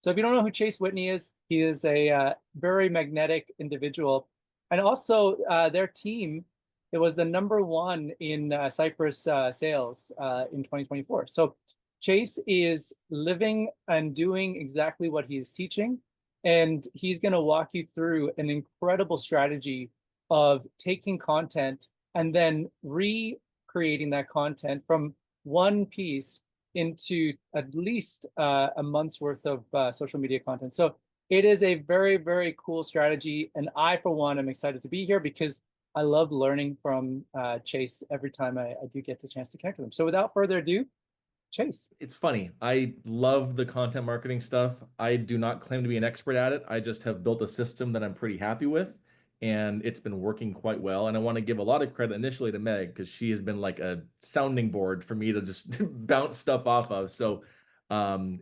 So if you don't know who Chase Whitney is, he is a very magnetic individual. And also their team, it was the number one in Cyprus sales in 2024. So Chase is living and doing exactly what he is teaching. And he's going to walk you through an incredible strategy of taking content and then recreating that content from one piece into at least a month's worth of social media content. So it is a very, very cool strategy. And I, for one, am excited to be here because I love learning from Chase every time I do get the chance to connect with him. So without further ado, Chase. It's funny. I love the content marketing stuff. I do not claim to be an expert at it. I just have built a system that I'm pretty happy with, and it's been working quite well. And I want to give a lot of credit initially to Meg because she has been like a sounding board for me to just bounce stuff off of. So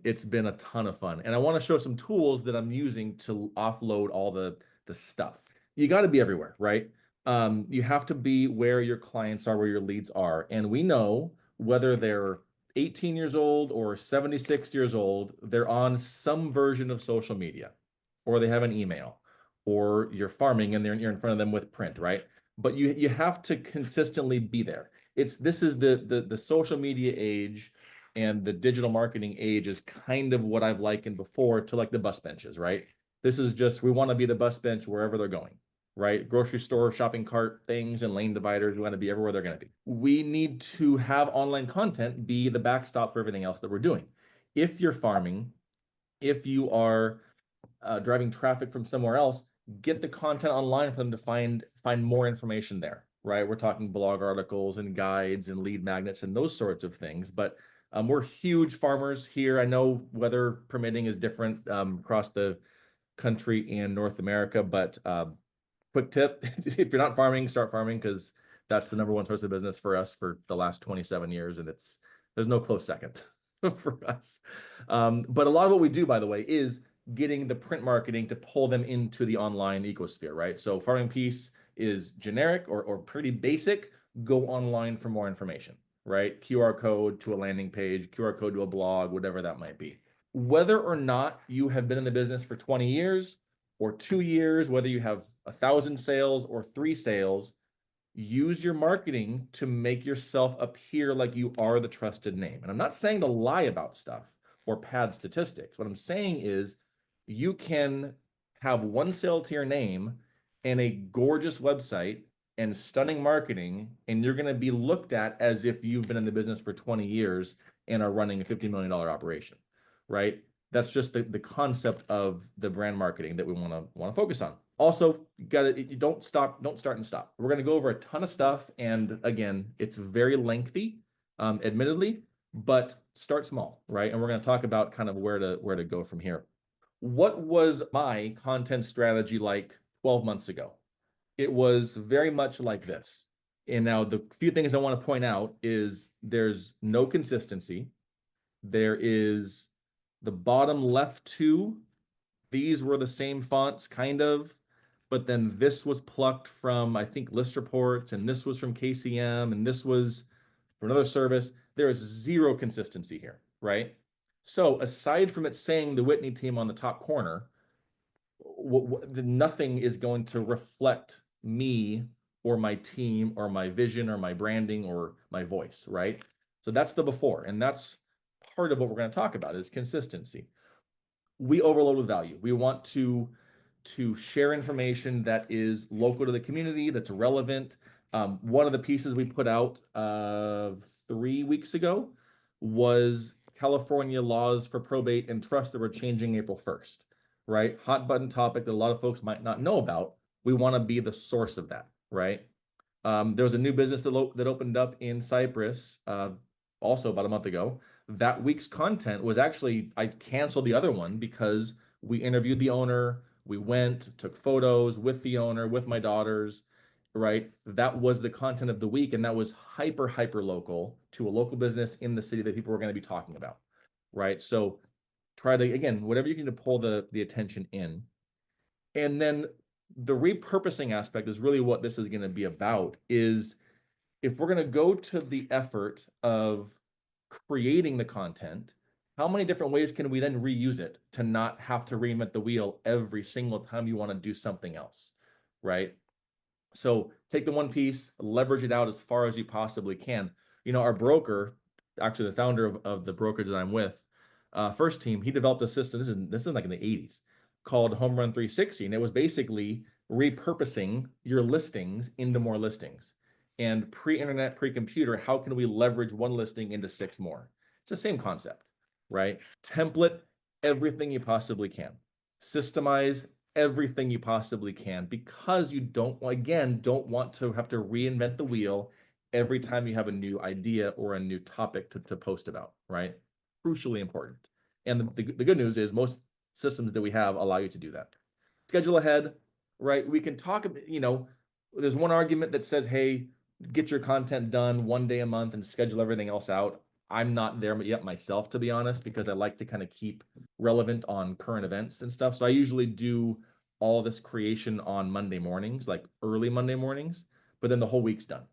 it's been a ton of fun. And I want to show some tools that I'm using to offload all the stuff. You got to be everywhere, right? You have to be where your clients are, where your leads are. And we know whether they're 18 years old or 76 years old, they're on some version of social media, or they have an email, or you're farming and you're in front of them with print, right? But you have to consistently be there. This is the social media age, and the digital marketing age is kind of what I've likened before to like the bus benches, right? This is just we want to be the bus bench wherever they're going, right? Grocery store, shopping cart things, and lane dividers. We want to be everywhere they're going to be. We need to have online content be the backstop for everything else that we're doing. If you're farming, if you are driving traffic from somewhere else, get the content online for them to find more information there, right? We're talking blog articles and guides and lead magnets and those sorts of things. But we're huge farmers here. I know weather permitting is different across the country and North America, but quick tip, if you're not farming, start farming because that's the number one source of business for us for the last 27 years, and there's no close second for us. But a lot of what we do, by the way, is getting the print marketing to pull them into the online ecosphere, right? So farming piece is generic or pretty basic. Go online for more information, right? QR code to a landing page, QR code to a blog, whatever that might be. Whether or not you have been in the business for 20 years or 2 years, whether you have 1,000 sales or 3 sales, use your marketing to make yourself appear like you are the trusted name. And I'm not saying to lie about stuff or pad statistics. What I'm saying is you can have one sale to your name and a gorgeous website and stunning marketing, and you're going to be looked at as if you've been in the business for 20 years and are running a $50 million operation, right? That's just the concept of the brand marketing that we want to focus on. Also, you don't start and stop. We're going to go over a ton of stuff, and again, it's very lengthy, admittedly, but start small, right? And we're going to talk about kind of where to go from here. What was my content strategy like 12 months ago? It was very much like this. And now the few things I want to point out is there's no consistency. There is the bottom left two. These were the same fonts, kind of, but then this was plucked from, I think, List Reports, and this was from KCM, and this was for another service. There is zero consistency here, right? So aside from it saying the Whitney team on the top corner, nothing is going to reflect me or my team or my vision or my branding or my voice, right? So that's the before, and that's part of what we're going to talk about is consistency. We overload with value. We want to share information that is local to the community, that's relevant. One of the pieces we put out 3 weeks ago was California laws for probate and trust that were changing April 1st, right? Hot button topic that a lot of folks might not know about. We want to be the source of that, right? There was a new business that opened up in Cyprus also about a month ago. That week's content was actually, I canceled the other one because we interviewed the owner. We went, took photos with the owner, with my daughters, right? That was the content of the week. And that was hyper local to a local business in the city that people were going to be talking about, right? So try to, again, whatever you can to pull the attention in. And then the repurposing aspect is really what this is going to be about is if we're going to go to the effort of creating the content, how many different ways can we then reuse it to not have to reinvent the wheel every single time you want to do something else, right? So take the one piece, leverage it out as far as you possibly can. Our broker, actually the founder of the brokerage that I'm with, First Team, he developed a system. This is like in the 80s, called Home Run 360, and it was basically repurposing your listings into more listings. And pre-internet, pre-computer, how can we leverage one listing into 6 more? It's the same concept, right? Template everything you possibly can. Systemize everything you possibly can, because you don't want to have to reinvent the wheel every time you have a new idea or a new topic to post about, right? Crucially important. And the good news is most systems that we have allow you to do that. Schedule ahead, right? We can talk, there's one argument that says, hey, get your content done one day a month and schedule everything else out. I'm not there yet myself, to be honest, because I like to kind of keep relevant on current events and stuff. So I usually do all this creation on Monday mornings, like early Monday mornings, but then the whole week's done,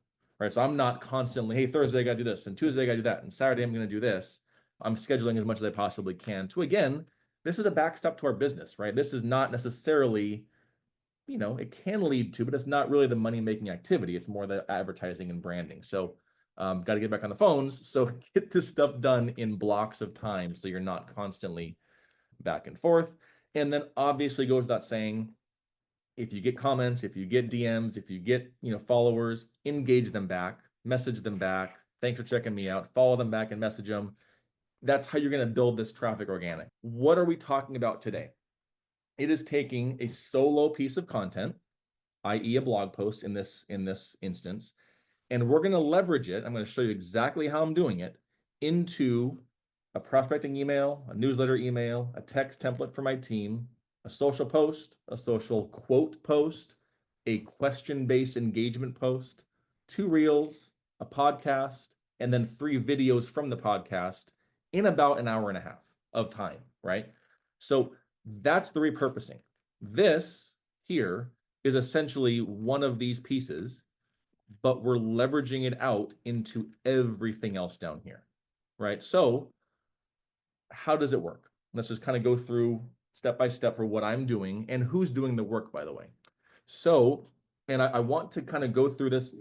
right? So I'm not constantly, hey, Thursday I got to do this, and Tuesday I got to do that, and Saturday I'm going to do this. I'm scheduling as much as I possibly can to, again, this is a backstop to our business, right? This is not necessarily, it can lead to, but it's not really the money-making activity. It's more the advertising and branding. So got to get back on the phones. So get this stuff done in blocks of time so you're not constantly back and forth. And then obviously goes without saying, if you get comments, if you get DMs, if you get, followers, engage them back, message them back. Thanks for checking me out. Follow them back and message them. That's how you're going to build this traffic organic. What are we talking about today? It is taking a solo piece of content, i.e. a blog post in this instance, and we're going to leverage it. I'm going to show you exactly how I'm doing it into a prospecting email, a newsletter email, a text template for my team, a social post, a social quote post, a question-based engagement post, 2 reels, a podcast, and then 3 videos from the podcast in about an hour and a half of time, right? So that's the repurposing. This here is essentially one of these pieces, but we're leveraging it out into everything else down here, right? So how does it work? Let's just kind of go through step by step for what I'm doing and who's doing the work, by the way. So, and I want to kind of go through this,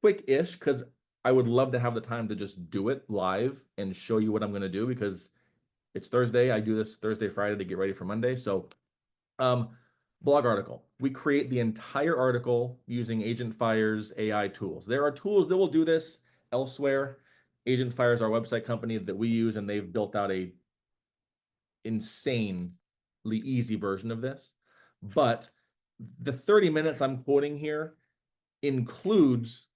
quick-ish, because I would love to have the time to just do it live and show you what I'm going to do, because it's Thursday. I do this Thursday, Friday to get ready for Monday. So, blog article. We create the entire article using Agent Fire's AI tools. There are tools that will do this elsewhere. Agent Fire is our website company that we use, and they've built out a insanely easy version of this. But the 30 minutes I'm quoting here includes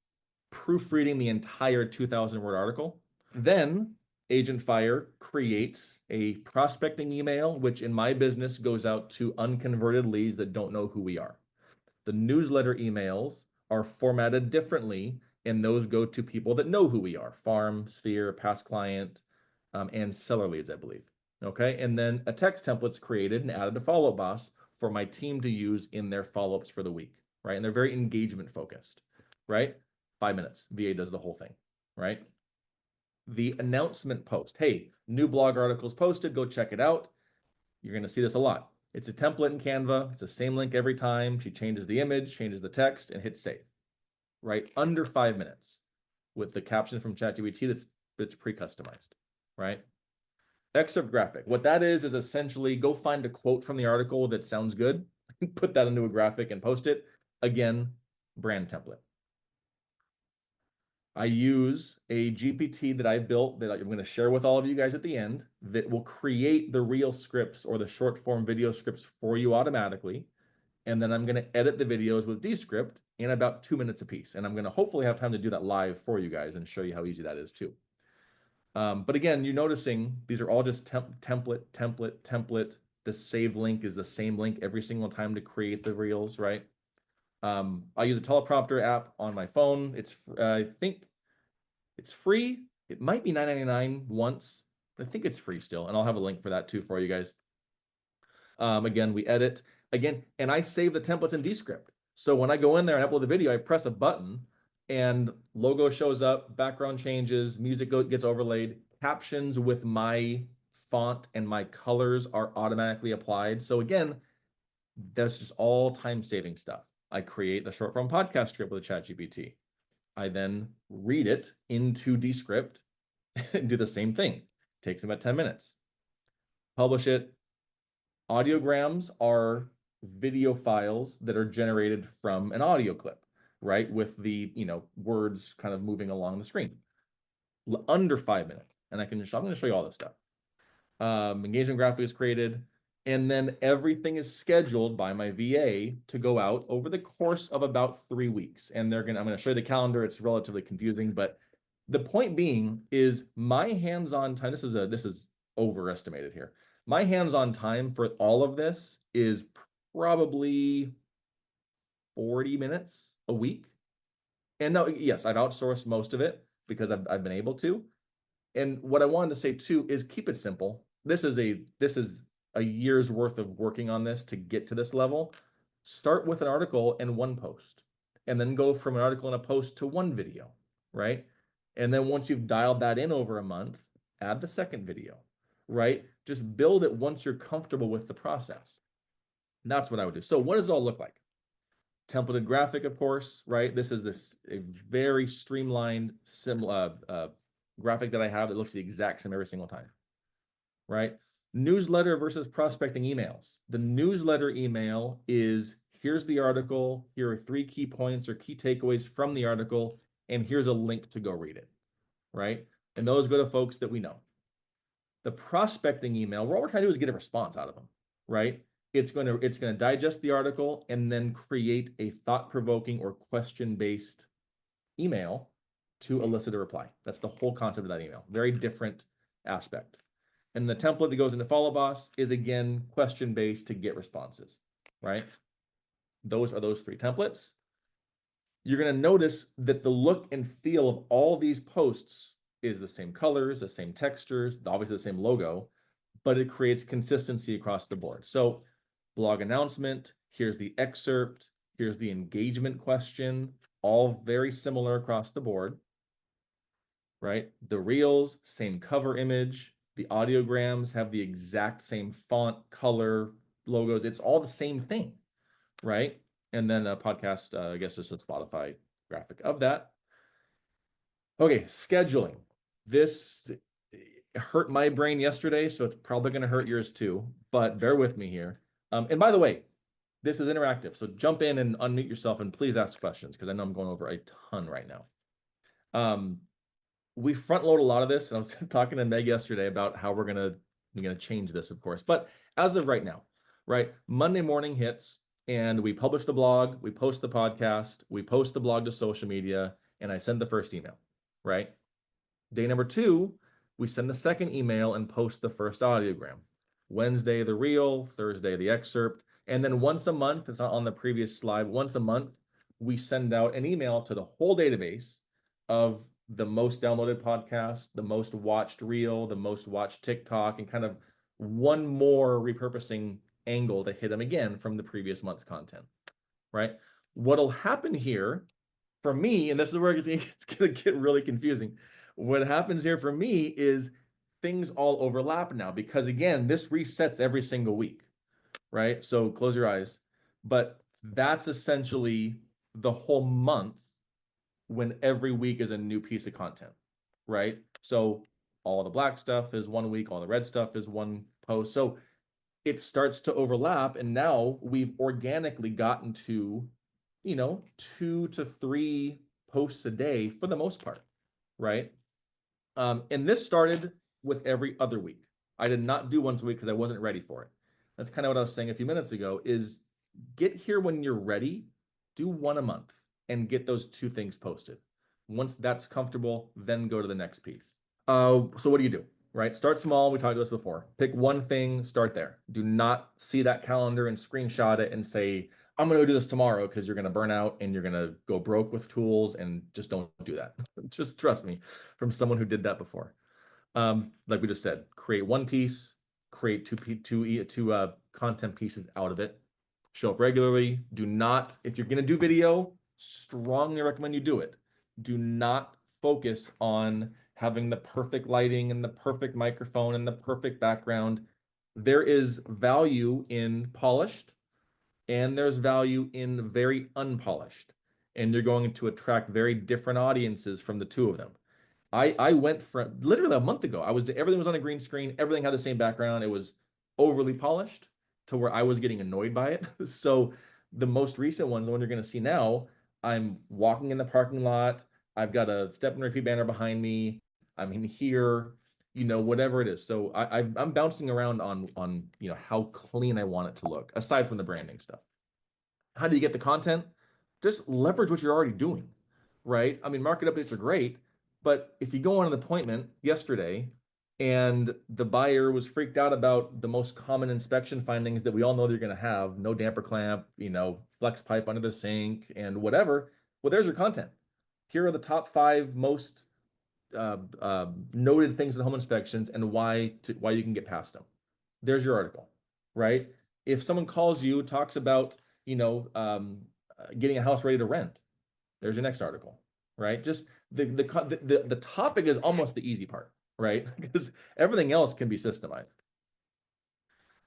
proofreading the entire 2,000-word article. Then Agent Fire creates a prospecting email, which in my business goes out to unconverted leads that don't know who we are. The newsletter emails are formatted differently, and those go to people that know who we are: farm, sphere, past client, and seller leads, I believe. Okay, and then a text template's created and added to follow-up boss for my team to use in their follow-ups for the week, right? And they're very engagement focused, right? 5 minutes, VA does the whole thing, right? The announcement post, hey, new blog articles posted, go check it out. You're going to see this a lot. It's a template in Canva. It's the same link every time. She changes the image, changes the text, and hits save, right? Under 5 minutes with the caption from ChatGPT that's pre-customized, right? Excerpt graphic. What that is essentially go find a quote from the article that sounds good, put that into a graphic and post it. Again, brand template. I use a GPT that I built that I'm going to share with all of you guys at the end that will create the reel scripts or the short form video scripts for you automatically. And then I'm going to edit the videos with Descript in about 2 minutes a piece. And I'm going to hopefully have time to do that live for you guys and show you how easy that is too. But again, you're noticing these are all just template. The save link is the same link every single time to create the reels, right? I use a teleprompter app on my phone. It's I think it's free. It might be $9.99 once, but I think it's free still. And I'll have a link for that too for you guys. Again, we edit again, and I save the templates in Descript. So when I go in there and upload the video, I press a button and logo shows up, background changes, music gets overlaid, captions with my font and my colors are automatically applied. So again, that's just all time-saving stuff. I create the short form podcast script with ChatGPT. I then read it into Descript and do the same thing. Takes about 10 minutes. Publish it. Audiograms are video files that are generated from an audio clip, right? With the, words kind of moving along the screen. Under 5 minutes. And I'm going to show you all this stuff. Engagement graphic is created, and then everything is scheduled by my VA to go out over the course of about 3 weeks. And I'm going to show you the calendar. It's relatively confusing, but the point being is my hands-on time. This is overestimated here. My hands-on time for all of this is probably 40 minutes a week. And no, yes, I've outsourced most of it because I've been able to. And what I wanted to say too is keep it simple. This is a year's worth of working on this to get to this level. Start with an article and one post, and then go from an article and a post to one video, right? And then once you've dialed that in over a month, add the second video, right? Just build it once you're comfortable with the process. And that's what I would do. So what does it all look like? Templated graphic, of course, right? This is a very streamlined, similar graphic that I have that looks the exact same every single time, right? Newsletter versus prospecting emails. The newsletter email is, here's the article, here are 3 key points or key takeaways from the article, and here's a link to go read it, right? And those go to folks that we know. The prospecting email, what we're trying to do is get a response out of them, right? It's going to digest the article and then create a thought-provoking or question-based email to elicit a reply. That's the whole concept of that email. Very different aspect. And the template that goes into Follow Boss is, again, question-based to get responses, right? Those are those 3 templates. You're going to notice that the look and feel of all these posts is the same colors, the same textures, obviously the same logo, but it creates consistency across the board. So blog announcement, here's the excerpt, here's the engagement question, all very similar across the board, right? The reels, same cover image. The audiograms have the exact same font, color, logos. It's all the same thing, right? And then a podcast, I guess just a Spotify graphic of that. Okay, scheduling. This hurt my brain yesterday, so it's probably going to hurt yours too, but bear with me here. And by the way, this is interactive, so jump in and unmute yourself and please ask questions because I know I'm going over a ton right now. We front load a lot of this, and I was talking to Meg yesterday about how we're gonna change this, of course. But as of right now, right, Monday morning hits, and we publish the blog, we post the podcast, we post the blog to social media, and I send the first email, right? Day number 2, we send the second email and post the first audiogram. Wednesday, the reel, Thursday, the excerpt, and then once a month, it's not on the previous slide, once a month, we send out an email to the whole database of the most downloaded podcast, the most watched reel, the most watched TikTok, and kind of one more repurposing angle to hit them again from the previous month's content, right? What'll happen here for me, and this is where it's going to get really confusing. What happens here for me is things all overlap now because, again, this resets every single week, right? So close your eyes. But that's essentially the whole month when every week is a new piece of content, right? So all the black stuff is one week, all the red stuff is one post. So it starts to overlap, and now we've organically gotten to, 2 to 3 posts a day for the most part, right? And this started with every other week. I did not do once a week because I wasn't ready for it. That's kind of what I was saying a few minutes ago is get here when you're ready, do 1 a month and get those 2 things posted. Once that's comfortable, then go to the next piece. So what do? Right? Start small. We talked about this before. Pick one thing, start there. Do not see that calendar and screenshot it and say, I'm going to do this tomorrow because you're going to burn out and you're going to go broke with tools, and just don't do that. Just trust me from someone who did that before. Like we just said, create one piece, create two content pieces out of it. Show up regularly. Do not, if you're going to do video, strongly recommend you do it. Do not focus on having the perfect lighting and the perfect microphone and the perfect background. There is value in polished and there's value in very unpolished. And you're going to attract very different audiences from the two of them. I went from literally a month ago. Everything was on a green screen, everything had the same background. It was overly polished to where I was getting annoyed by it. So the most recent ones, the one you're going to see now, I'm walking in the parking lot. I've got a step and repeat banner behind me. I'm in here, whatever it is. So I'm bouncing around on how clean I want it to look, aside from the branding stuff. How do you get the content? Just leverage what you're already doing, right? I mean, market updates are great, but if you go on an appointment yesterday and the buyer was freaked out about the most common inspection findings that we all know they're going to have, no damper clamp, flex pipe under the sink and whatever, well, there's your content. Here are the top 5 most noted things in home inspections and why you can get past them. There's your article, right? If someone calls you, talks about, getting a house ready to rent, there's your next article, right? Just the topic is almost the easy part, right? Because everything else can be systemized.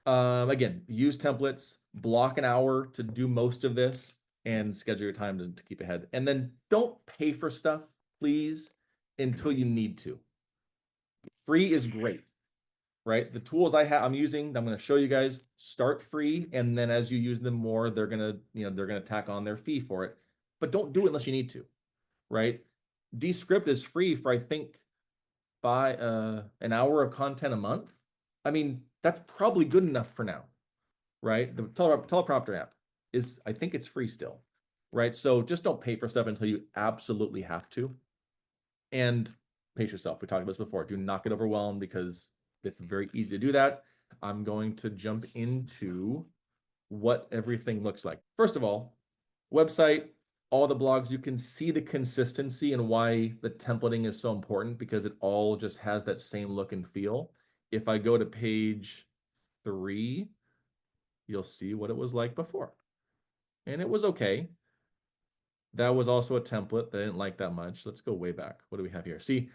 Again, use templates, block an hour to do most of this, and schedule your time to keep ahead. And then don't pay for stuff, please, until you need to. Free is great, right? The tools I'm using, I'm going to show you guys, start free, and then as you use them more, they're going to tack on their fee for it. But don't do it unless you need to, right? Descript is free for, I think, by an hour of content a month. I mean, that's probably good enough for now, right? The teleprompter app is, I think it's free still, right? So just don't pay for stuff until you absolutely have to. And pace yourself. We talked about this before. Do not get overwhelmed because it's very easy to do that. I'm going to jump into what everything looks like. First of all, website, all the blogs, you can see the consistency and why the templating is so important because it all just has that same look and feel. If I go to page 3, you'll see what it was like before. And it was okay. That was also a template that I didn't like that much. Let's go way back. What do we have here? See,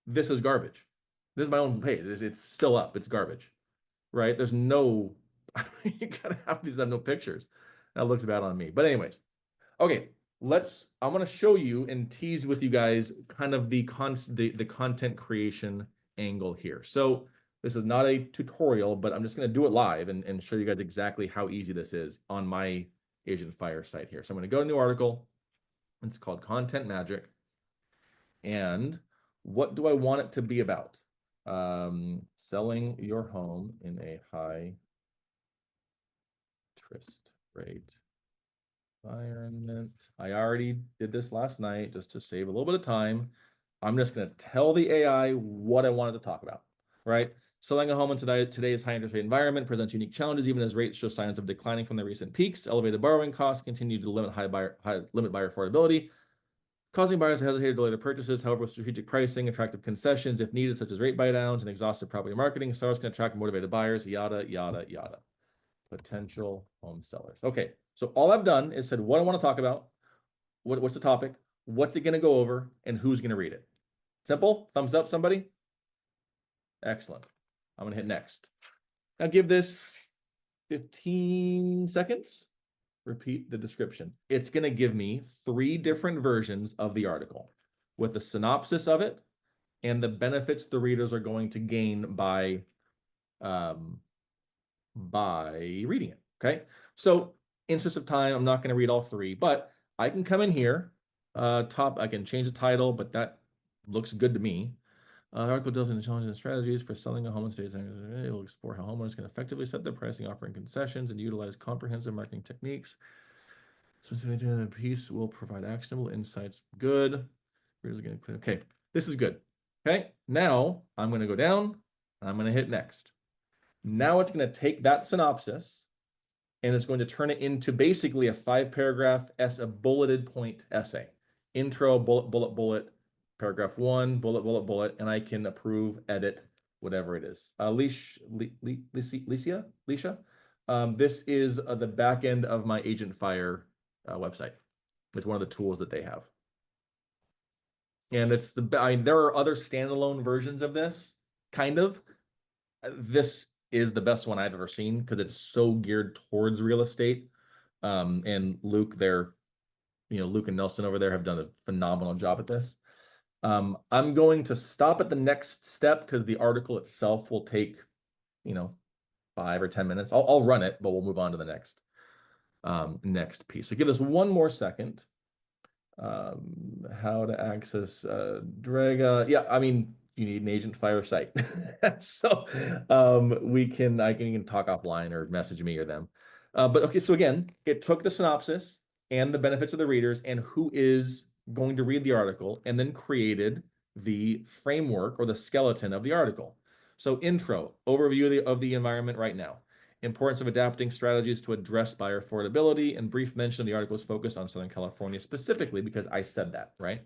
this is garbage. This is my own page. It's still up. It's garbage, right? There's no, you gotta have these have no pictures. That looks bad on me. But anyways, okay, I'm gonna show you and tease with you guys kind of the content creation angle here. So this is not a tutorial, but I'm just gonna do it live and show you guys exactly how easy this is on my Agent Fire site here. So I'm gonna go to new article. It's called Content Magic. And what do I want it to be about? Selling your home in a high interest rate environment. I already did this last night just to save a little bit of time. I'm just going to tell the AI what I wanted to talk about, right? Selling a home in today's high interest rate environment presents unique challenges, even as rates show signs of declining from their recent peaks. Elevated borrowing costs continue to limit buyer affordability, causing buyers to hesitate to delay their purchases. However, with strategic pricing, attractive concessions, if needed, such as rate buydowns and exhaustive property marketing, sellers can attract motivated buyers, yada, yada, yada. Potential home sellers. Okay, so all I've done is said what I want to talk about, what's the topic, what's it going to go over, and who's going to read it. Simple? Thumbs up, somebody? Excellent. I'm going to hit next. Now give this 15 seconds. Repeat the description. It's going to give me 3 different versions of the article with a synopsis of it and the benefits the readers are going to gain by reading it. Okay. So, interest of time, I'm not going to read all 3, but I can come in here. I can change the title, but that looks good to me. The article deals in challenges and strategies for selling a home in states. It will explore how homeowners can effectively set their pricing, offering concessions, and utilize comprehensive marketing techniques. Specifically, the piece will provide actionable insights. Good. Okay, this is good. Okay, now I'm going to go down. I'm going to hit next. Now it's going to take that synopsis and it's going to turn it into basically a 5-paragraph a bulleted point essay. Intro, bullet, paragraph 1, bullet, and I can approve, edit, whatever it is. Alicia, this is the back end of my Agent Fire website. It's one of the tools that they have. And it's I mean, there are other standalone versions of this, kind of. This is the best one I've ever seen because it's so geared towards real estate. And Luke, Luke and Nelson over there have done a phenomenal job at this. I'm going to stop at the next step because the article itself will take, you know, 5 or 10 minutes. I'll run it, but we'll move on to the next piece. So give us one more second. How to access Draga. Yeah, I mean, you need an agent fire site. So I can talk offline or message me or them. But okay, so again, it took the synopsis and the benefits of the readers and who is going to read the article and then created the framework or the skeleton of the article. So intro, overview of the environment right now. Importance of adapting strategies to address buyer affordability, and brief mention of the article is focused on Southern California specifically because I said that, right?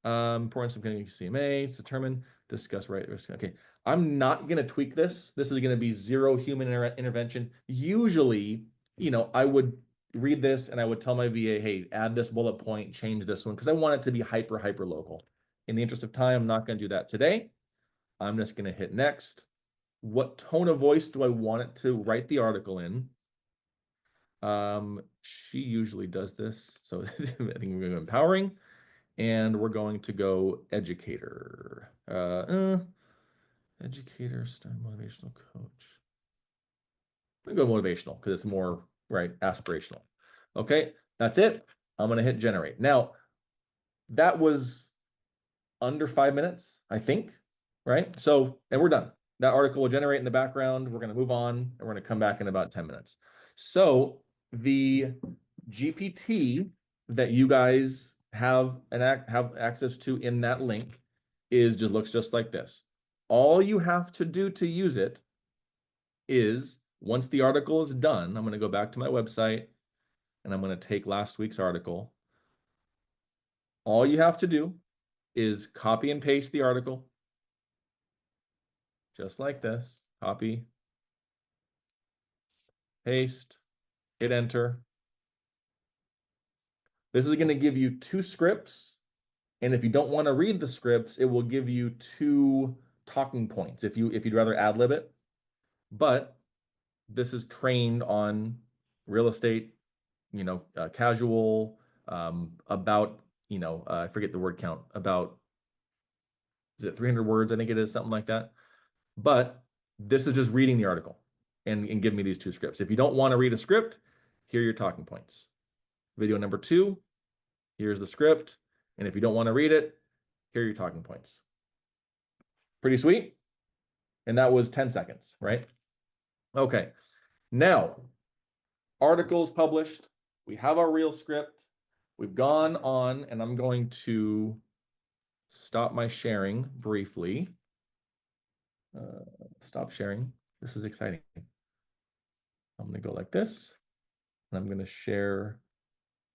Importance of getting CMA, determine, discuss right risk. Okay, I'm not going to tweak this. This is going to be zero human intervention. Usually, I would read this and I would tell my VA, hey, add this bullet point, change this one, because I want it to be hyper local. In the interest of time, I'm not going to do that today. I'm just going to hit next. What tone of voice do I want it to write the article in? She usually does this. So I think we're going to go empowering and we're going to go educator. Educator, style motivational coach. I'm going to go motivational because it's more, right, aspirational. Okay, that's it. I'm going to hit generate. Now, that was under 5 minutes, I think, right? So, and we're done. That article will generate in the background. We're going to move on and we're going to come back in about 10 minutes. So the GPT that you guys have access to in that link looks just like this. All you have to do to use it is once the article is done, I'm going to go back to my website and I'm going to take last week's article. All you have to do is copy and paste the article just like this. Copy, paste, hit enter. This is going to give you 2 scripts. And if you don't want to read the scripts, it will give you 2 talking points if you'd rather ad lib it. But this is trained on real estate, casual, about, I forget the word count, about, is it 300 words? I think it is something like that. But this is just reading the article and give me these 2 scripts. If you don't want to read a script, here are your talking points. Video number 2, here's the script. And if you don't want to read it, here are your talking points. Pretty sweet. And that was 10 seconds, right? Okay. Now, articles published. We have our real script. We've gone on, and I'm going to stop my sharing briefly. Stop sharing. This is exciting. I'm going to go like this, and I'm going to share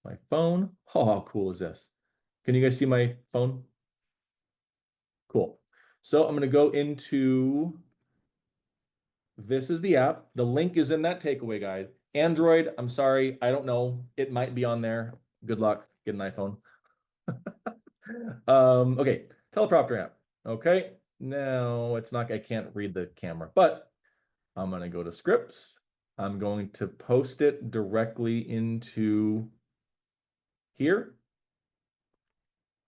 my phone. Oh, how cool is this? Can you guys see my phone? Cool. So I'm going to go into, this is the app. The link is in that takeaway guide. Android, I'm sorry, I don't know. It might be on there. Good luck. Get an iPhone. Okay, teleprompter app. Okay, now it's not, I can't read the camera, but I'm going to go to scripts. I'm going to post it directly into here.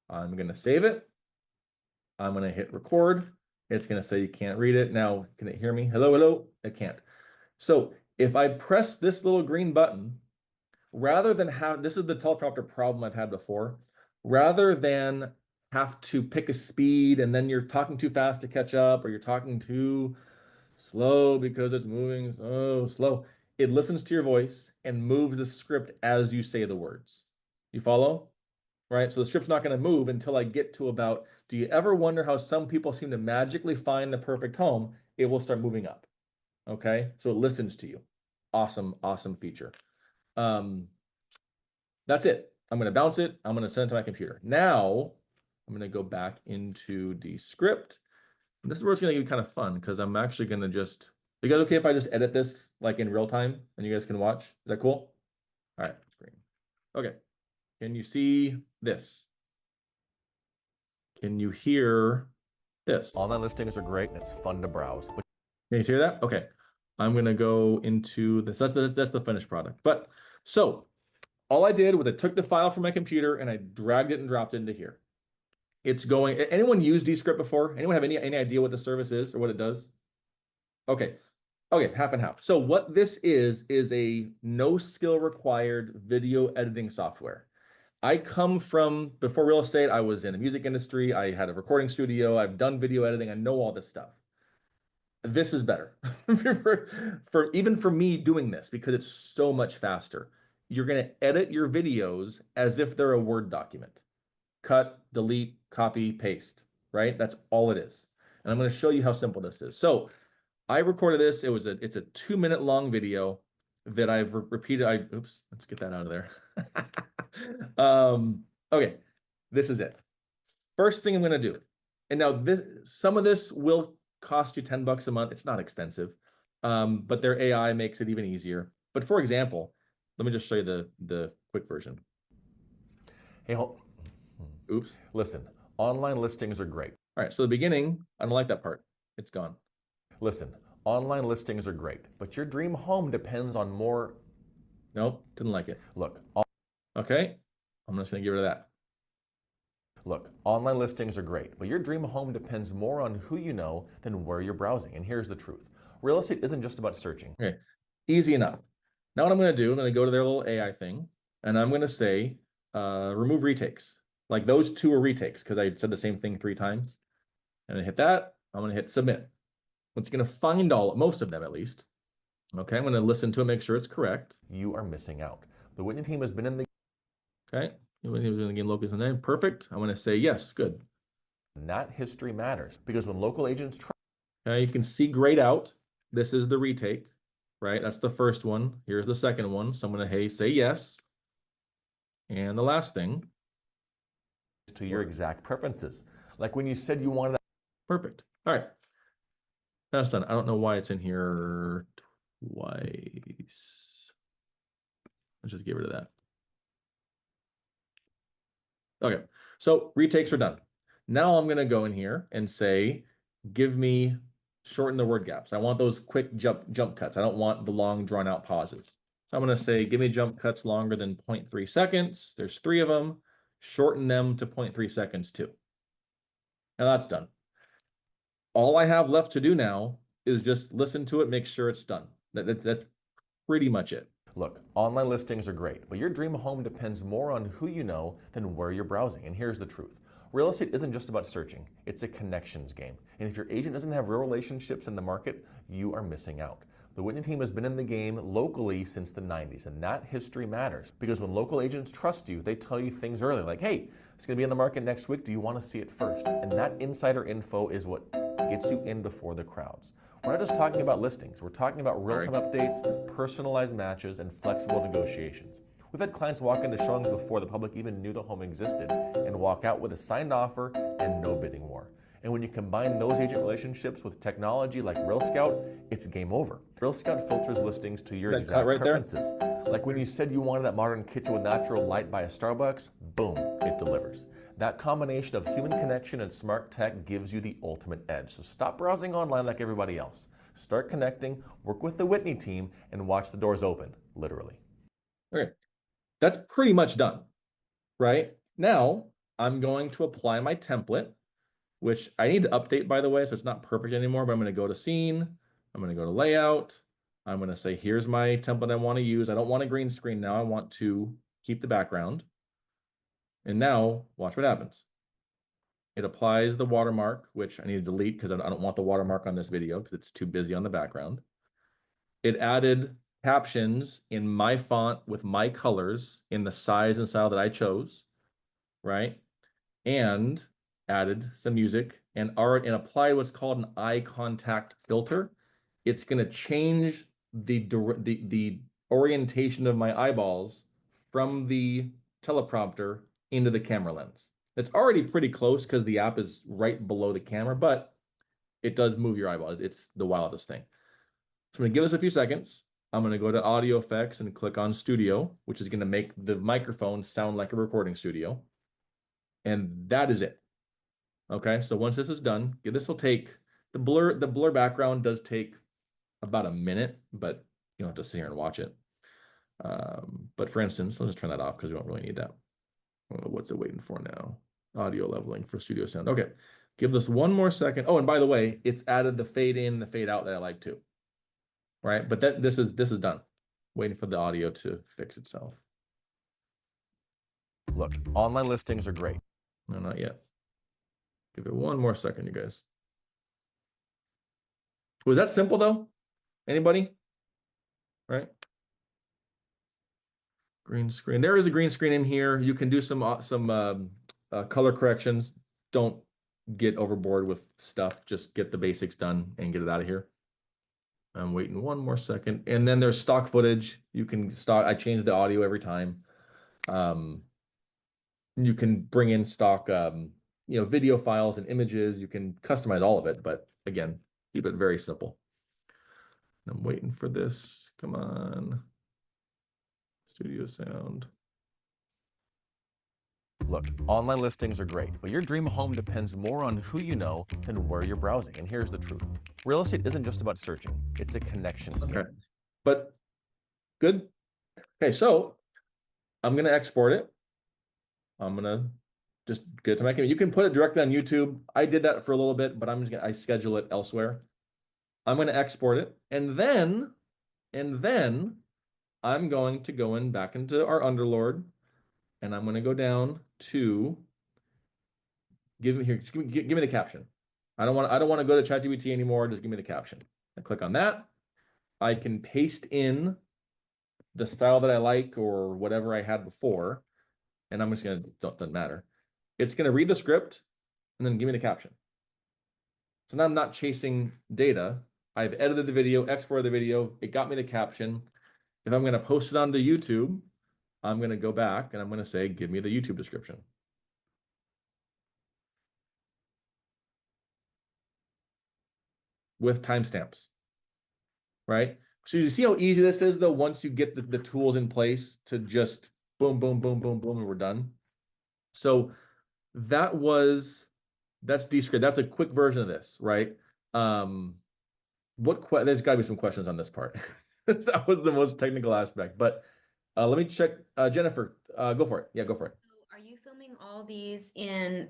I'm going to save it. I'm going to hit record. It's going to say you can't read it. Now, can it hear me? Hello, hello? It can't. So if I press this little green button, rather than have, this is the teleprompter problem I've had before, rather than have to pick a speed and then you're talking too fast to catch up or you're talking too slow because it's moving so slow, it listens to your voice and moves the script as you say the words. You follow? Right? So the script's not going to move until I get to about, do you ever wonder how some people seem to magically find the perfect home? It will start moving up. Okay? So it listens to you. Awesome, awesome feature. That's it. I'm going to bounce it. I'm going to send it to my computer. Now, I'm going to go back into the script. And this is where it's going to get kind of fun because I'm actually going to just, you guys okay if I just edit this like in real time and you guys can watch? Is that cool? All right, screen. Okay. Can you see this? Can you hear this? Online listings are great and it's fun to browse. But Can you hear that? Okay. I'm going to go into this. That's the finished product. But so all I did was I took the file from my computer and I dragged it and dropped it into here. It's going, anyone used Descript before? Anyone have any idea what the service is or what it does? Okay. Okay, half and half. So what this is a no skill required video editing software. I come from, before real estate, I was in the music industry. I had a recording studio. I've done video editing. I know all this stuff. This is better for even for me doing this because it's so much faster. You're going to edit your videos as if they're a Word document. Cut, delete, copy, paste, right? That's all it is. And I'm going to show you how simple this is. So I recorded this. It's a 2-minute long video that I've repeated. Oops, let's get that out of there. Okay, this is it. First thing I'm going to do. And now some of this will cost you $10 a month. It's not expensive, but their AI makes it even easier. But for example, let me just show you the quick version. hey, Oops. listen, online listings are great. All right, so the beginning, I don't like that part. It's gone. Listen, online listings are great, but your dream home depends on more. Nope, didn't like it. Look, Okay, I'm just gonna get rid of that. Look, online listings are great, but your dream home depends more on who you know than where you're browsing. And here's the truth. Real estate isn't just about searching. Okay, easy enough. Now what I'm gonna do, I'm gonna go to their little AI thing, and I'm gonna say, remove retakes. Like those two are retakes because I said the same thing 3 times. And I hit that, I'm gonna hit submit. It's gonna find most of them at least. Okay, I'm gonna listen to it, make sure it's correct. You are missing out. The Whitney team has been in the Okay, when he was gonna gain locus and name, perfect. I'm gonna say yes, good. That history matters because when local agents try. You can see grayed out. This is the retake, right? That's the first one. Here's the second one. So I'm gonna say yes. And the last thing. To your exact preferences. Like when you said you wanted. Perfect. All right. That's done. I don't know why it's in here twice. Let's just get rid of that. Okay. So retakes are done. Now I'm going to go in here and say, give me, shorten the word gaps. I want those quick jump cuts. I don't want the long drawn out pauses. So I'm going to say, give me jump cuts longer than 0.3 seconds. There's 3 of them. Shorten them to 0.3 seconds too. Now that's done. All I have left to do now is just listen to it, make sure it's done. That's pretty much it. Look, online listings are great, but your dream home depends more on who you know than where you're browsing. And here's the truth. Real estate isn't just about searching. It's a connections game. And if your agent doesn't have real relationships in the market, you are missing out. The Whitney team has been in the game locally since the 90s, and that history matters because when local agents trust you, they tell you things early, like, hey, it's going to be in the market next week. Do you want to see it first? And that insider info is what gets you in before the crowds. We're not just talking about listings. We're talking about real-time updates, personalized matches, and flexible negotiations. We've had clients walk into showings before the public even knew the home existed and walk out with a signed offer and no bidding war. And when you combine those agent relationships with technology like Real Scout, it's game over. Real Scout filters listings to your exact preferences. Like when you said you wanted that modern kitchen with natural light by a Starbucks, boom, it delivers. That combination of human connection and smart tech gives you the ultimate edge. So stop browsing online like everybody else. Start connecting, work with the Whitney team, and watch the doors open, literally. Okay, that's pretty much done, right? Now I'm going to apply my template, which I need to update, by the way, so it's not perfect anymore, but I'm going to go to scene. I'm going to go to layout. I'm going to say, here's my template I want to use. I don't want a green screen now. I want to keep the background. And now watch what happens. It applies the watermark, which I need to delete because I don't want the watermark on this video because it's too busy on the background. It added captions in my font with my colors in the size and style that I chose, right? And added some music and applied what's called an eye contact filter. It's going to change the orientation of my eyeballs from the teleprompter into the camera lens. It's already pretty close because the app is right below the camera, but it does move your eyeballs. It's the wildest thing. So I'm going to give this a few seconds. I'm going to go to audio effects and click on studio, which is going to make the microphone sound like a recording studio. And that is it. Okay, so once this is done, this will take the blur background does take about a minute, but you don't have to sit here and watch it. But for instance, let's just turn that off because we don't really need that. What's it waiting for now? Audio leveling for studio sound. Okay, give this one more second. Oh, and by the way, it's added the fade in, the fade out that I like too. Right, but this is done. Waiting for the audio to fix itself. Look, online listings are great. No, not yet. Give it one more second, you guys. Was that simple though? Anybody? Right? Green screen. There is a green screen in here. You can do some color corrections. Don't get overboard with stuff. Just get the basics done and get it out of here. I'm waiting one more second. And then there's stock footage. You can stock. I change the audio every time. You can bring in stock, video files and images. You can customize all of it, but again, keep it very simple. I'm waiting for this. Come on. Studio sound. Look, online listings are great, but your dream home depends more on who you know than where you're browsing. And here's the truth. Real estate isn't just about searching. It's a connections game. Okay. But good. Okay, so I'm going to export it. I'm going to just get it to my camera. You can put it directly on YouTube. I did that for a little bit, but I schedule it elsewhere. I'm going to export it. And then I'm going to go back into our Underlord, and I'm going to go down to give me the caption. I don't want to go to ChatGPT anymore. Just give me the caption. I click on that. I can paste in the style that I like or whatever I had before, and I'm just going to doesn't matter. It's going to read the script and then give me the caption. So now I'm not chasing data. I've edited the video, exported the video. It got me the caption. If I'm going to post it onto YouTube, I'm going to go back and I'm going to say, give me the YouTube description. With timestamps, right? So you see how easy this is though, once you get the tools in place to just boom, boom, boom, boom, boom, and we're done. So that's Descript. That's a quick version of this, right? There's got to be some questions on this part. That was the most technical aspect, but let me check. Jennifer, go for it. Yeah, go for it. So are you filming all these in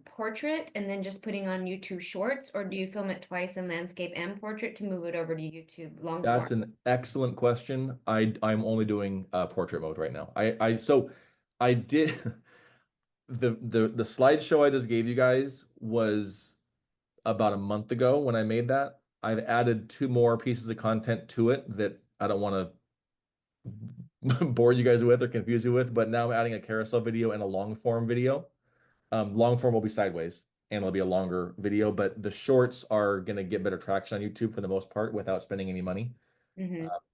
portrait and then just putting on YouTube Shorts, or do you film it twice in landscape and portrait to move it over to YouTube long form? That's an excellent question. I'm only doing portrait mode right now. I did the slideshow I just gave you guys was about a month ago when I made that. I've added 2 more pieces of content to it that I don't want to bore you guys with or confuse you with, but now I'm adding a carousel video and a long form video. Long form will be sideways and it'll be a longer video, but the shorts are going to get better traction on YouTube for the most part without spending any money.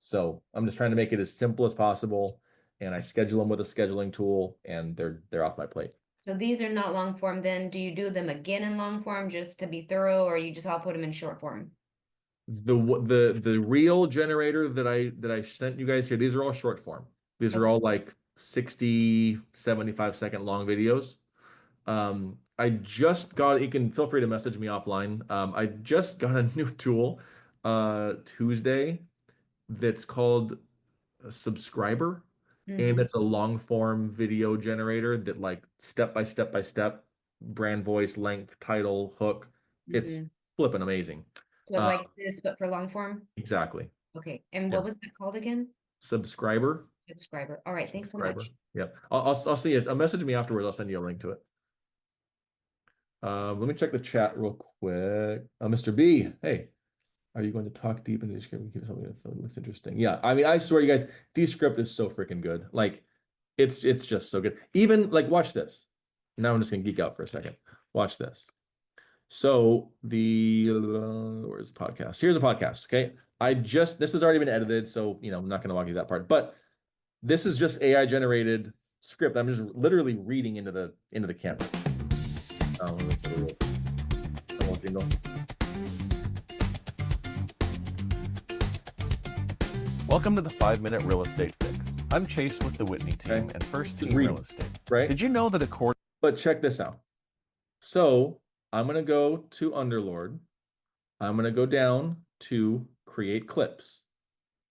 So I'm just trying to make it as simple as possible, and I schedule them with a scheduling tool, and they're off my plate. So these are not long form then. Do you do them again in long form just to be thorough, or you just all put them in short form? The reel generator that I sent you guys here, these are all short form. These are all like 60, 75 second long videos. I just got, you can feel free to message me offline. I just got a new tool Tuesday that's called a Subscriber. And it's a long form video generator that like step by step, brand voice, length, title, hook. It's flipping amazing. So like this, but for long form? Exactly. Okay. And what was that called again? Subscriber. Subscriber. All right. Thanks so much. Yeah. I'll see it. Message me afterwards. I'll send you a link to it. Let me check the chat real quick. Mr. B, hey, are you going to talk deep into Descript? Give something that looks interesting. Yeah, I mean, I swear, you guys, Descript is so freaking good. Like, it's just so good. Even like, watch this. Now I'm just gonna geek out for a second. Watch this. So where's the podcast? Here's a podcast. Okay, this has already been edited, so I'm not gonna walk you that part. But this is just AI generated script. I'm just literally reading into the camera. Welcome to the 5-Minute Real Estate Fix. I'm Chase with the Whitney team and First Team Real Estate. Right? Did you know that But check this out. So I'm going to go to Underlord. I'm going to go down to create clips.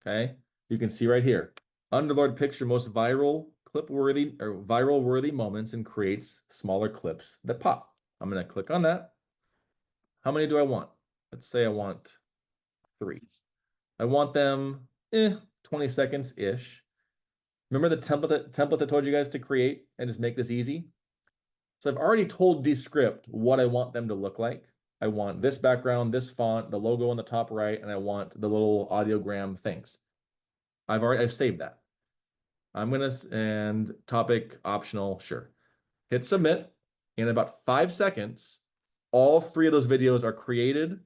Okay. You can see right here, Underlord picks your most viral clip worthy or viral worthy moments and creates smaller clips that pop. I'm going to click on that. How many do I want? Let's say I want 3. I want them 20 seconds-ish. Remember the template I told you guys to create and just make this easy? So I've already told Descript what I want them to look like. I want this background, this font, the logo on the top right, and I want the little audiogram things. I've saved that. And topic optional, sure. Hit submit. In about 5 seconds, all 3 of those videos are created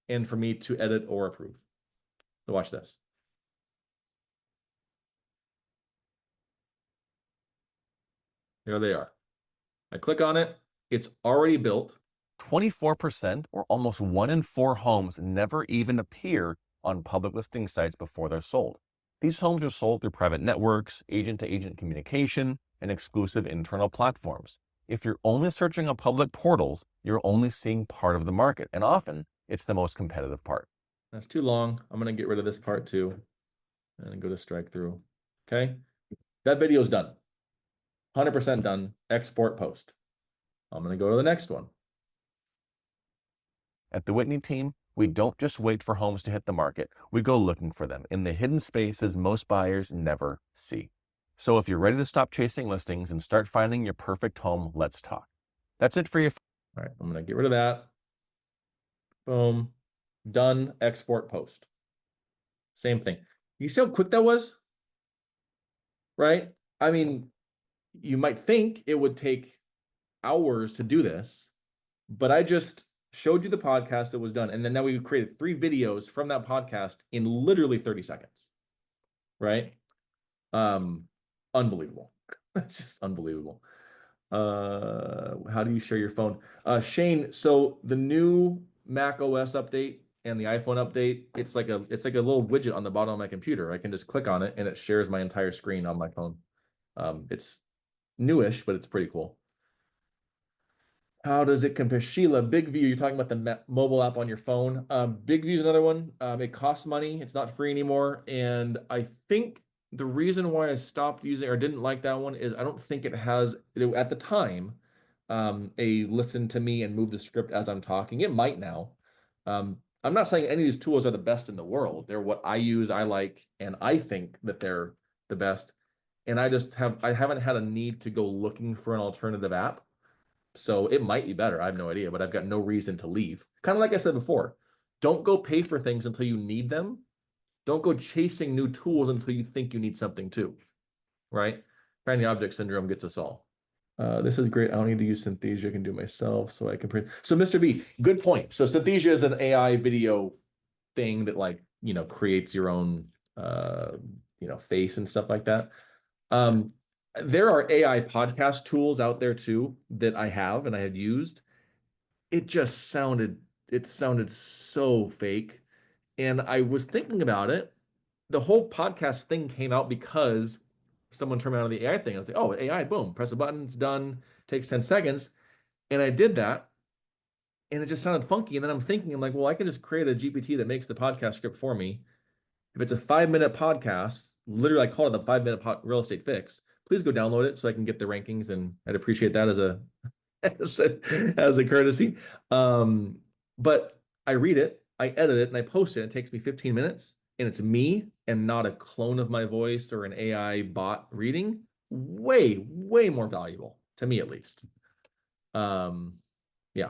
and for me to edit or approve. So watch this. Here they are. I click on it. It's already built. 24%, or almost 1 in 4 homes, never even appear on public listing sites before they're sold. These homes are sold through private networks, agent-to-agent communication, and exclusive internal platforms. If you're only searching on public portals, you're only seeing part of the market, and often it's the most competitive part. That's too long. I'm going to get rid of this part too and go to strike through. Okay. That video is done. 100% done. Export post. I'm going to go to the next one. At the Whitney team, we don't just wait for homes to hit the market. We go looking for them in the hidden spaces most buyers never see. So if you're ready to stop chasing listings and start finding your perfect home, let's talk. That's it for you. All right. I'm going to get rid of that. Boom. Done. Export post. Same thing. You see how quick that was? Right? I mean, you might think it would take hours to do this, but I just showed you the podcast that was done. And then now we created 3 videos from that podcast in literally 30 seconds. Right? Unbelievable. That's just unbelievable. How do you share your phone? Shane, so the new Mac OS update and the iPhone update, it's like a little widget on the bottom of my computer. I can just click on it and it shares my entire screen on my phone. It's newish, but it's pretty cool. How does it compare? Sheila, Big View, you're talking about the mobile app on your phone. Big View is another one. It costs money. It's not free anymore. And I think the reason why I stopped using or didn't like that one is I don't think it has, at the time, a listen to me and move the script as I'm talking. It might now. I'm not saying any of these tools are the best in the world. They're what I use, I like, and I think that they're the best. And I haven't had a need to go looking for an alternative app. So it might be better. I have no idea, but I've got no reason to leave. Kind of like I said before, don't go pay for things until you need them. Don't go chasing new tools until you think you need something too, right? Shiny object syndrome gets us all. This is great. I don't need to use Synthesia. I can do it myself, so I can. So Mr. B, good point. So Synthesia is an AI video thing that creates your own face and stuff like that. There are AI podcast tools out there too that I have and I have used. It sounded so fake. And I was thinking about it. The whole podcast thing came out because someone turned me on to the AI thing. I was like, oh, AI, boom, press a button, it's done, takes 10 seconds. And I did that. And it just sounded funky. And then I'm like, well, I can just create a GPT that makes the podcast script for me. If it's a 5-minute podcast, literally I call it the 5-minute real estate fix. Please go download it so I can get the rankings, and I'd appreciate that as a courtesy. But I read it, I edit it, and I post it. It takes me 15 minutes, and it's me and not a clone of my voice or an AI bot reading. Way, way more valuable to me, at least. Yeah.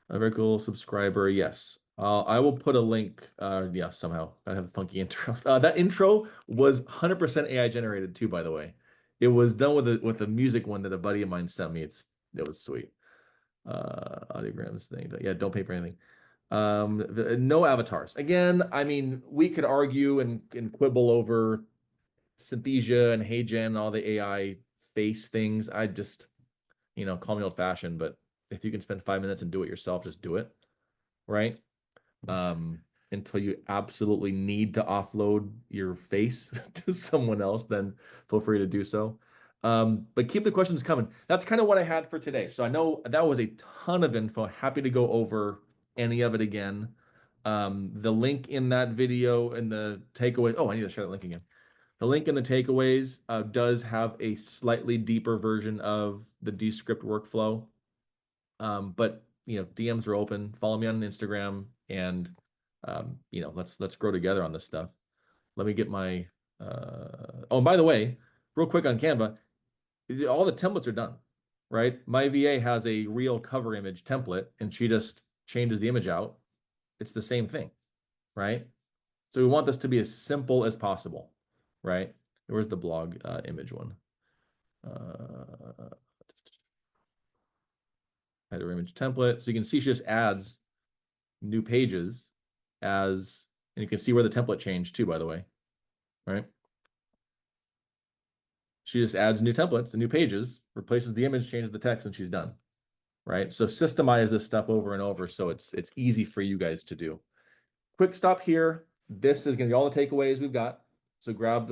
A very cool subscriber, yes. I will put a link. Yeah, somehow I have a funky intro. That intro was 100% AI generated too, by the way. It was done with the music one that a buddy of mine sent me. It was sweet. Audiograms thing. Yeah, don't pay for anything. No avatars. Again, I mean, we could argue and quibble over Synthesia and HeyGen and all the AI face things. I just, call me old fashioned, but if you can spend 5 minutes and do it yourself, just do it. Right? Until you absolutely need to offload your face to someone else, then feel free to do so. But keep the questions coming. That's kind of what I had for today. So I know that was a ton of info. Happy to go over any of it again. The link in that video and the takeaway. Oh, I need to share that link again. The link in the takeaways does have a slightly deeper version of the Descript workflow. But DMs are open. Follow me on Instagram, and let's grow together on this stuff. Let me get my. Oh, and by the way, real quick on Canva, all the templates are done, right? My VA has a real cover image template, and she just changes the image out. It's the same thing, right? So we want this to be as simple as possible, right? Where's the blog image one? Header image template. So you can see she just adds new pages and you can see where the template changed too, by the way, right? She just adds new templates and new pages, replaces the image, changes the text, and she's done, right? So systemize this stuff over and over so it's easy for you guys to do. Quick stop here. This is going to be all the takeaways we've got. So grab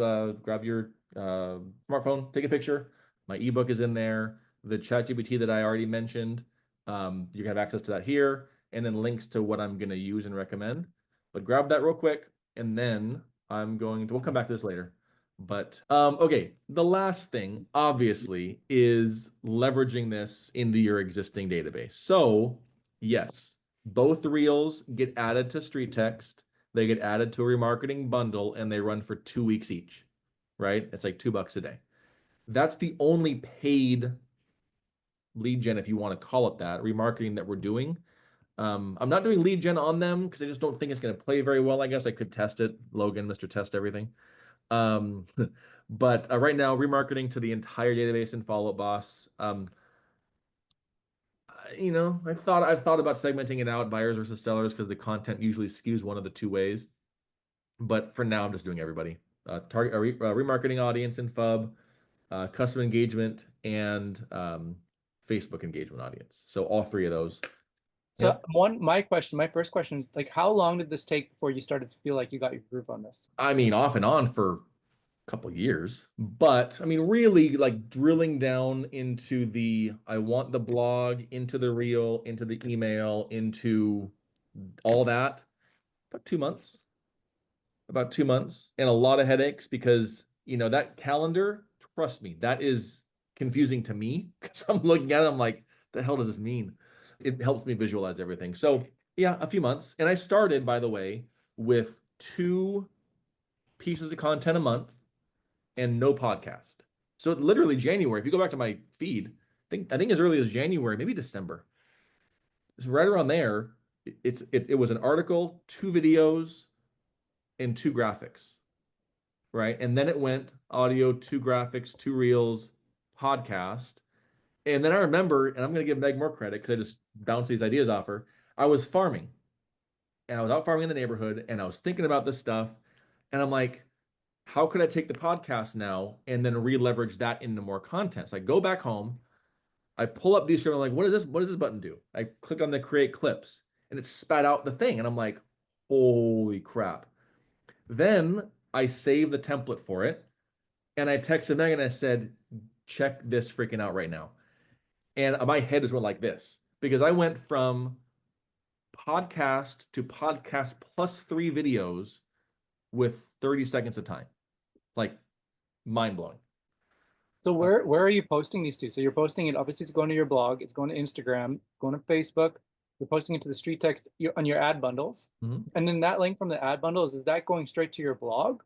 your smartphone, take a picture. My ebook is in there. The ChatGPT that I already mentioned, you're going to have access to that here, and then links to what I'm going to use and recommend. But grab that real quick, and then we'll come back to this later. But okay, the last thing, obviously, is leveraging this into your existing database. So yes, both reels get added to Street Text. They get added to a remarketing bundle, and they run for 2 weeks each, right? It's like $2 a day. That's the only paid lead gen, if you want to call it that, remarketing that we're doing. I'm not doing lead gen on them because I just don't think it's going to play very well. I guess I could test it. Logan, Mr. Test Everything. But right now, remarketing to the entire database in Follow Up Boss. I've thought about segmenting it out, buyers versus sellers, because the content usually skews one of the two ways. But for now, I'm just doing everybody. Target remarketing audience in FUB, custom engagement, and Facebook engagement audience. So all three of those. So Yep. my first question is, like, how long did this take before you started to feel like you got your groove on this? I mean, off and on for a couple years, but I mean, really like drilling down into I want the blog, into the reel, into the email, into all that, about 2 months. About 2 months, and a lot of headaches because that calendar, trust me, that is confusing to me because I'm looking at it, I'm like, the hell does this mean? It helps me visualize everything. So yeah, a few months. And I started, by the way, with 2 pieces of content a month and no podcast. So literally January, if you go back to my feed, I think as early as January, maybe December. It's right around there. It was an article, 2 videos, and 2 graphics, right? And then it went audio, 2 graphics, 2 reels, podcast. And then I remember, and I'm going to give Meg more credit because I just bounced these ideas off her. I was farming, and I was out farming in the neighborhood, and I was thinking about this stuff, and I'm like, how could I take the podcast now and then re-leverage that into more content? So I go back home, I pull up Descript, I'm like, what does this button do? I click on the create clips, and it spat out the thing, and I'm like, holy crap. Then I saved the template for it, and I texted Megan and I said, check this freaking out right now. And my head just went like this because I went from podcast to podcast plus 3 videos with 30 seconds of time. Like, mind blowing. So where are you posting these to? So you're posting it, obviously it's going to your blog, it's going to Instagram, it's going to Facebook, you're posting it to the Street Text on your ad bundles. And then that link from the ad bundles, is that going straight to your blog?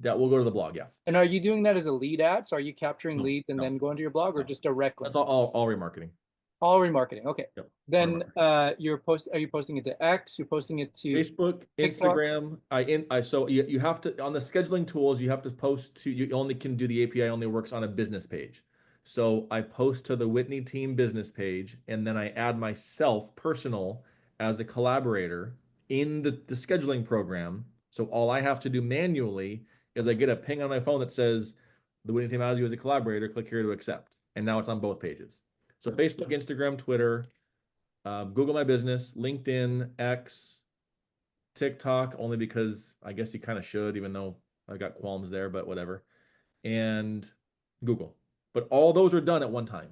That will go to the blog, yeah. And are you doing that as a lead ad? So are you capturing No, leads and no, then going to your blog, or no. just direct link? That's all remarketing. All remarketing. Okay. Yep. Then are you posting it to X? You're posting it to Facebook, TikTok? Instagram. So you have to, on the scheduling tools, you have to post to, you only can do, the API only works on a business page. So I post to the Whitney team business page, and then I add myself personal as a collaborator in the scheduling program. So all I have to do manually is I get a ping on my phone that says the Whitney team adds you as a collaborator, click here to accept. And now it's on both pages. So Facebook, Instagram, Twitter, Google My Business, LinkedIn, X, TikTok, only because I guess you kind of should, even though I got qualms there, but whatever. And Google. but all those are done at one time.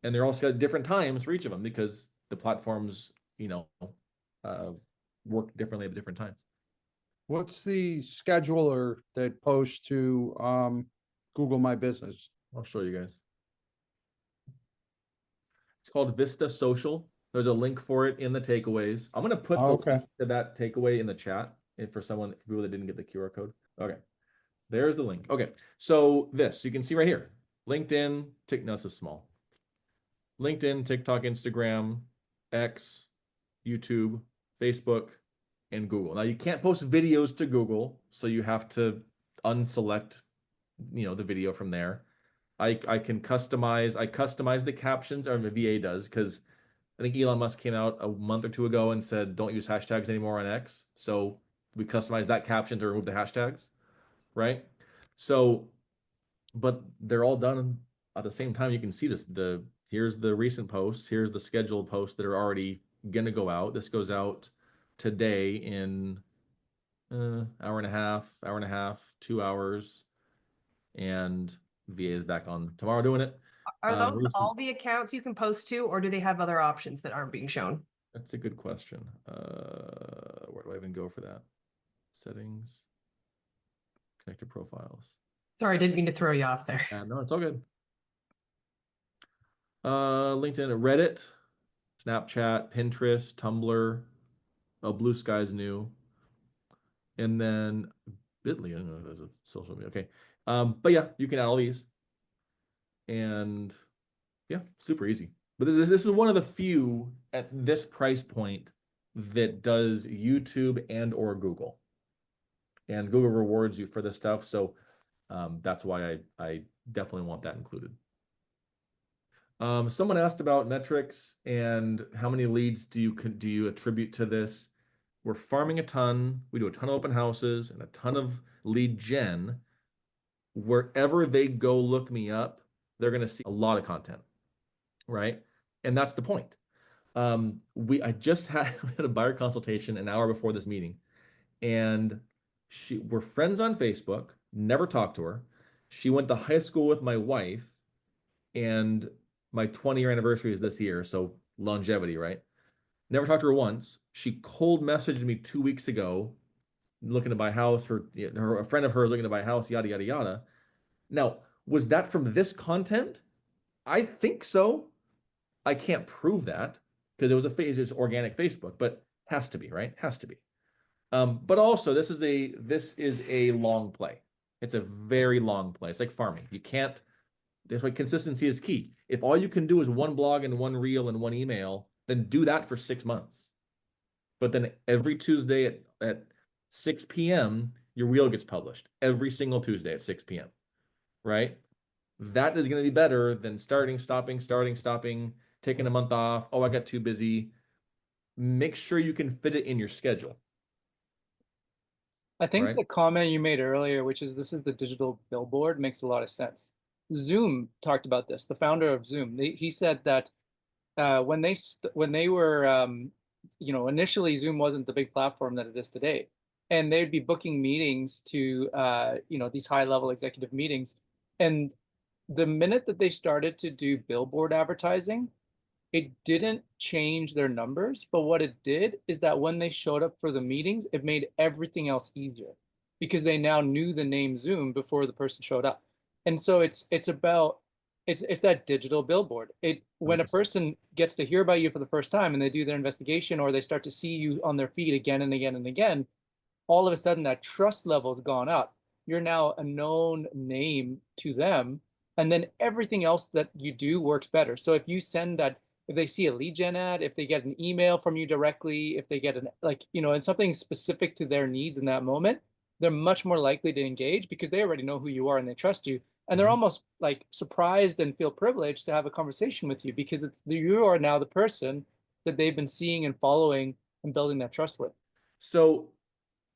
And they're also got different times for each of them because the platforms, uh, work differently at different times. What's the scheduler that posts to Google My Business? I'll show you guys. It's called Vista Social. There's a link for it in the takeaways. I'm going to put the link to that takeaway in the chat for people that didn't get the QR code. Okay. There's the link. Okay. So you can see right here, LinkedIn, no, this is small. LinkedIn, TikTok, Instagram, X, YouTube, Facebook, and Google. Now you can't post videos to Google, so you have to unselect, the video from there. I customize the captions, or the VA does, because I think Elon Musk came out a month or two ago and said, don't use hashtags anymore on X. So we customized that caption to remove the hashtags, right? So, but they're all done at the same time. You can see this, here's the recent posts, here's the scheduled posts that are already gonna go out. This goes out today in hour and a half, 2 hours, and VA is back on tomorrow doing it. Are those all the accounts you can post to, or do they have other options that aren't being shown? That's a good question. Where do I even go for that? Settings, connected profiles. Sorry, I didn't mean to throw you off there. No, it's all good. LinkedIn, Reddit, Snapchat, Pinterest, Tumblr. Oh, Blue Sky's new. And then Bitly, I don't know, there's a social media. Okay. But yeah, you can add all these. And yeah, super easy. But this is one of the few at this price point that does YouTube and or Google. And Google rewards you for this stuff. So that's why I definitely want that included. Someone asked about metrics and how many leads do you attribute to this? We're farming a ton. We do a ton of open houses and a ton of lead gen. Wherever they go look me up, they're going to see a lot of content, right? And that's the point. I just had a buyer consultation an hour before this meeting, and we're friends on Facebook, never talked to her. She went to high school with my wife, and my 20-year anniversary is this year, so longevity, right? Never talked to her once. She cold messaged me 2 weeks ago, looking to buy a house, a friend of hers looking to buy a house, yada, yada, yada. Now, was that from this content? I think so. I can't prove that because it was it's organic Facebook, but has to be, right? Has to be. But also, this is a long play. It's a very long play. It's like farming. That's why consistency is key. If all you can do is one blog and one reel and one email, then do that for 6 months. But then every Tuesday at 6 p.m., your reel gets published. Every single Tuesday at 6 p.m., right? That is going to be better than starting, stopping, taking a month off. Oh, I got too busy. Make sure you can fit it in your schedule. I think the comment you made earlier, which is this is the digital billboard, makes a lot of sense. Zoom talked about this. The founder of Zoom, he said that when they were, initially Zoom wasn't the big platform that it is today, and they'd be booking meetings to, these high-level executive meetings, and the minute that they started to do billboard advertising, it didn't change their numbers, but what it did is that when they showed up for the meetings, it made everything else easier because they now knew the name Zoom before the person showed up. And so it's that digital billboard. When a person gets to hear about you for the first time and they do their investigation or they start to see you on their feed again and again and again, all of a sudden that trust level has gone up. You're now a known name to them. And then everything else that you do works better. So if you send that, if they see a lead gen ad, if they get an email from you directly, if they get and something specific to their needs in that moment, they're much more likely to engage because they already know who you are and they trust you. And they're almost like surprised and feel privileged to have a conversation with you because you are now the person that they've been seeing and following and building that trust with. So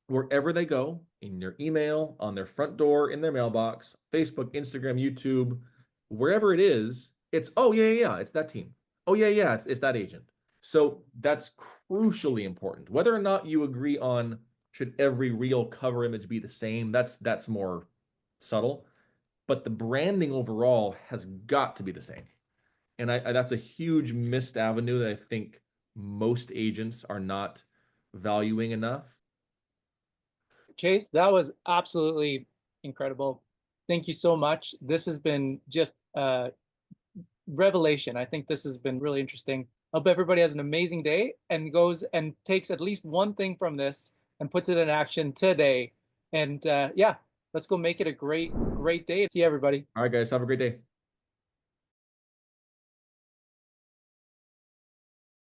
wherever they go, in their email, on their front door, in their mailbox, Facebook, Instagram, YouTube, wherever it is, it's, oh, yeah, it's that team. Oh, yeah, it's that agent. So that's crucially important. Whether or not you agree on should every reel cover image be the same, that's more subtle. but the branding overall has got to be the same. And that's a huge missed avenue that I think most agents are not valuing enough. Chase, that was absolutely incredible. Thank you so much. This has been just a revelation. I think this has been really interesting. Hope everybody has an amazing day and goes and takes at least one thing from this and puts it in action today. And yeah, let's go make it a great day. See you, everybody. All right, guys, have a great day.